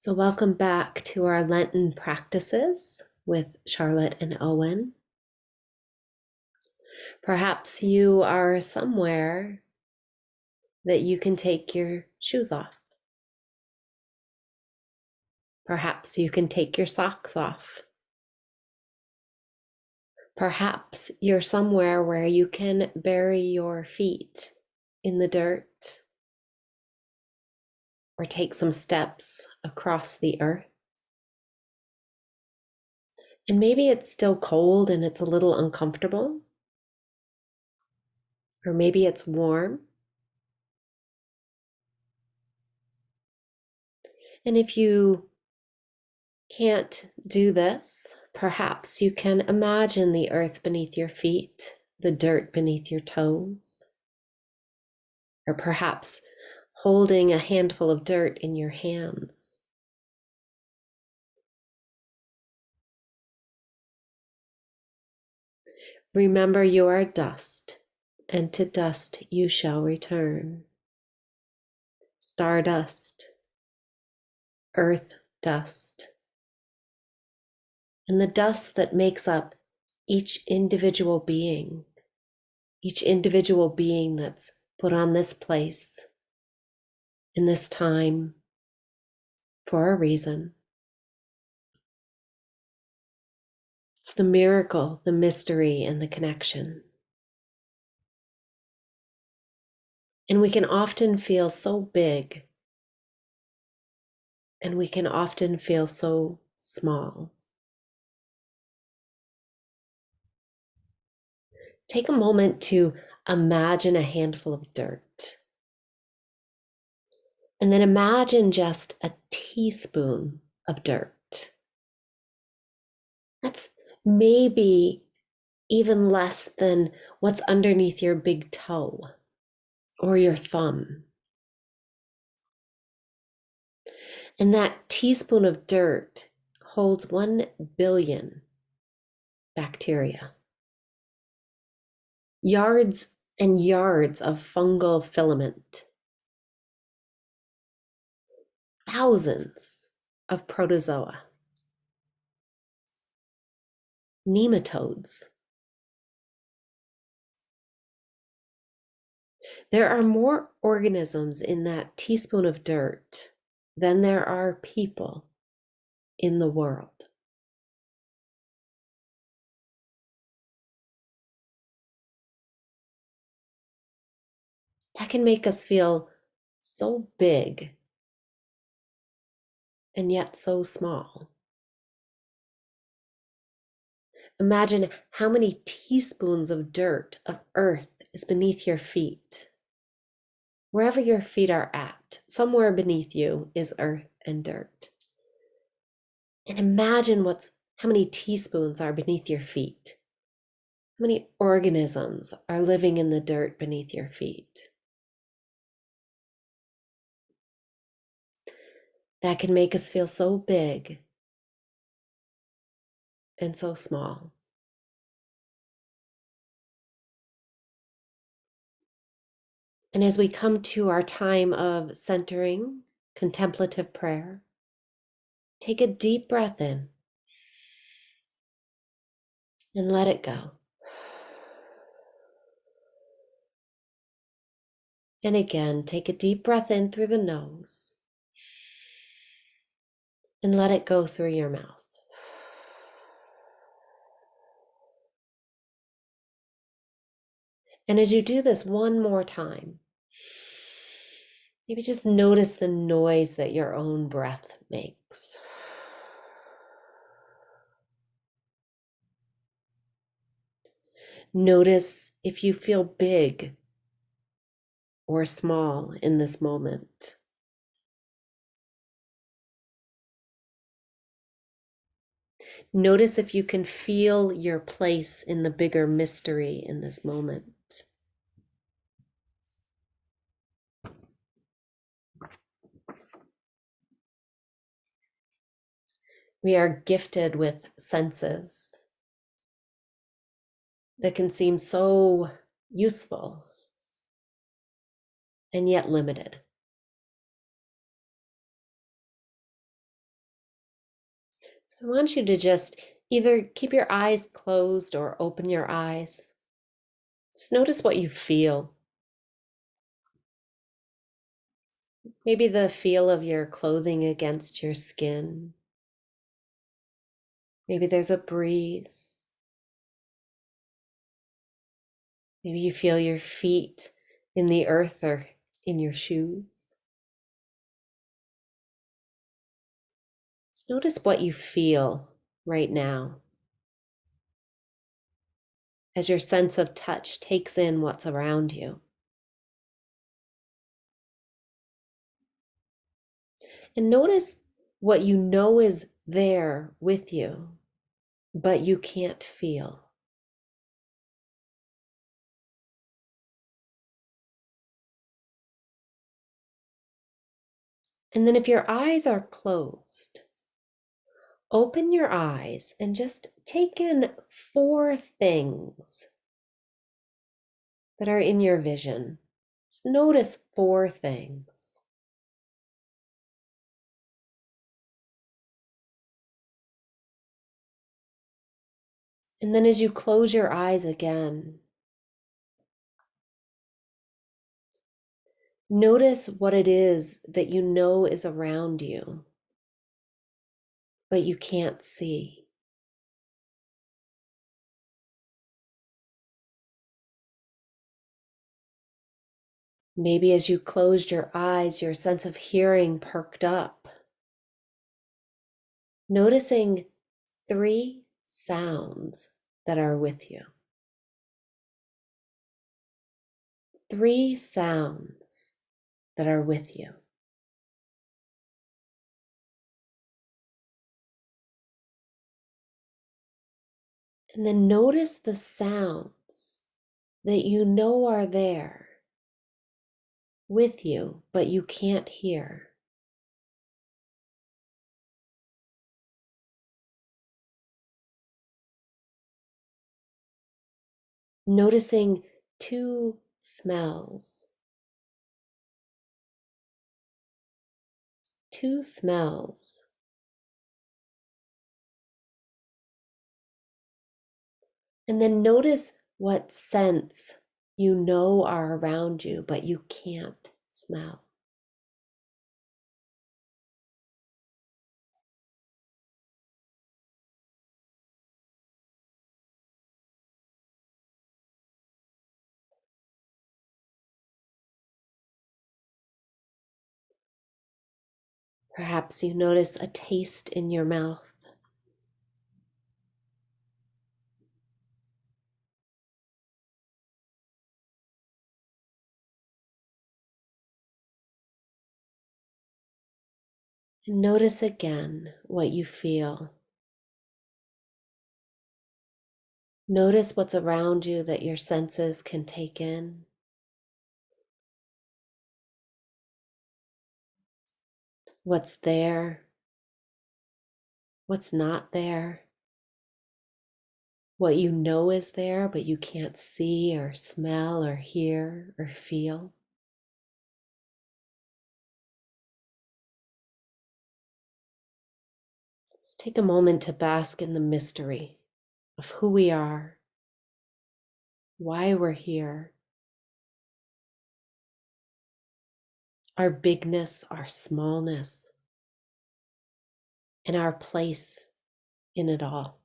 So, welcome back to our Lenten practices with Charlotte and Owen. Perhaps you are somewhere that you can take your shoes off. Perhaps you can take your socks off. Perhaps you're somewhere where you can bury your feet in the dirt or take some steps across the earth. And maybe it's still cold and it's a little uncomfortable, or maybe it's warm. And if you can't do this, perhaps you can imagine the earth beneath your feet, the dirt beneath your toes, or perhaps holding a handful of dirt in your hands. Remember, you are dust, and to dust you shall return. Stardust, earth dust, and the dust that makes up each individual being that's put on this place in this time for a reason. It's the miracle, the mystery, and the connection. And we can often feel so big, and we can often feel so small. Take a moment to imagine a handful of dirt. And then imagine just a teaspoon of dirt. That's maybe even less than what's underneath your big toe or your thumb. And that teaspoon of dirt holds 1 billion bacteria. Yards and yards of fungal filament. Thousands of protozoa. Nematodes. There are more organisms in that teaspoon of dirt than there are people in the world. That can make us feel so big and yet so small. Imagine how many teaspoons of dirt, of earth, is beneath your feet. Wherever your feet are at, somewhere beneath you is earth and dirt. And imagine how many teaspoons are beneath your feet. How many organisms are living in the dirt beneath your feet? That can make us feel so big and so small. And as we come to our time of centering, contemplative prayer, take a deep breath in and let it go. And again, take a deep breath in through the nose and let it go through your mouth. And as you do this one more time, maybe just notice the noise that your own breath makes. Notice if you feel big or small in this moment. Notice if you can feel your place in the bigger mystery in this moment. We are gifted with senses that can seem so useful and yet limited. I want you to just either keep your eyes closed or open your eyes. Just notice what you feel. Maybe the feel of your clothing against your skin. Maybe there's a breeze. Maybe you feel your feet in the earth or in your shoes. Just notice what you feel right now as your sense of touch takes in what's around you. And notice what you know is there with you, but you can't feel. And then if your eyes are closed, open your eyes and just take in 4 things that are in your vision. Just notice 4 things. And then as you close your eyes again, notice what it is that you know is around you, but you can't see. Maybe as you closed your eyes, your sense of hearing perked up, noticing 3 sounds that are with you. 3 sounds that are with you. And then notice the sounds that you know are there with you, but you can't hear. Noticing 2 smells. 2 smells. And then notice what scents you know are around you, but you can't smell. Perhaps you notice a taste in your mouth. And notice again what you feel. Notice what's around you that your senses can take in. What's there, what's not there, what you know is there, but you can't see or smell or hear or feel. Let's take a moment to bask in the mystery of who we are, why we're here, our bigness, our smallness, and our place in it all.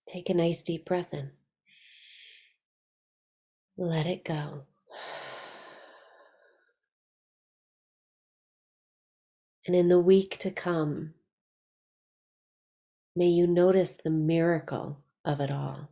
Take a nice deep breath in. Let it go. And in the week to come, may you notice the miracle of it all.